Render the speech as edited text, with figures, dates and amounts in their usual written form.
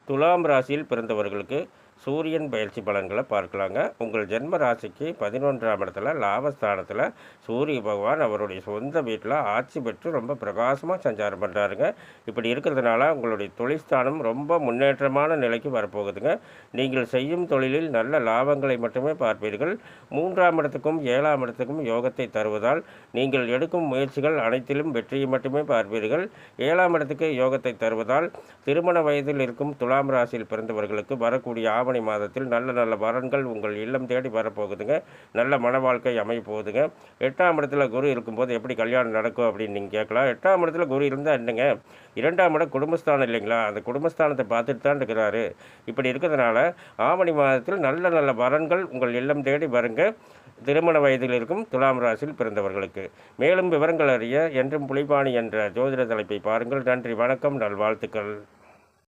துலாம் ராசியில் பிறந்தவர்களுக்கு சூரியன் பயிற்சி பலன்களை பார்க்கலாங்க. உங்கள் ஜென்ம ராசிக்கு 11ஆம் இடத்துல லாபஸ்தானத்தில் சூரிய பகவான் அவருடைய சொந்த வீட்டில் ஆட்சி பெற்று ரொம்ப பிரகாசமாக சஞ்சாரம் பண்ணுறாருங்க. இப்படி இருக்கிறதுனால உங்களுடைய தொழில்ஸ்தானம் ரொம்ப முன்னேற்றமான நிலைக்கு வரப்போகுதுங்க. நீங்கள் செய்யும் தொழிலில் நல்ல லாபங்களை மட்டுமே பார்ப்பீர்கள். 3ஆம் இடத்துக்கும் 7ஆம் இடத்துக்கும் யோகத்தை தருவதால் நீங்கள் எடுக்கும் முயற்சிகள் அனைத்திலும் வெற்றியை மட்டுமே பார்ப்பீர்கள். 7ஆம் இடத்துக்கு யோகத்தை தருவதால் திருமண வயதில் இருக்கும் துலாம் ராசியில் பிறந்தவர்களுக்கு வரக்கூடிய ஆவணி மாதத்தில் நல்ல நல்ல வரன்கள் உங்கள் இல்லம் தேடி வரப்போகுதுங்க. நல்ல மன வாழ்க்கை அமைய போகுதுங்க. 8ஆம் இடத்துல குரு இருக்கும்போது எப்படி கல்யாணம் நடக்கும் அப்படின்னு நீங்கள் கேட்கலாம். 8ஆம் இடத்துல குரு இருந்தால் என்னங்க, 2ஆம் இடம் குடும்பஸ்தானம் இல்லைங்களா, அந்த குடும்பஸ்தானத்தை பார்த்துட்டு தான் இருக்கிறாரு. இப்படி இருக்கிறதுனால ஆவணி மாதத்தில் நல்ல நல்ல வரன்கள் உங்கள் இல்லம் தேடி வருங்க. திருமண வயதில் இருக்கும் துலாம் ராசியில் பிறந்தவர்களுக்கு. மேலும் விவரங்கள் அறிய என்றும் புலிபாணி என்ற ஜோதிட தலைப்பை பாருங்கள். நன்றி, வணக்கம், நல்வாழ்த்துக்கள்.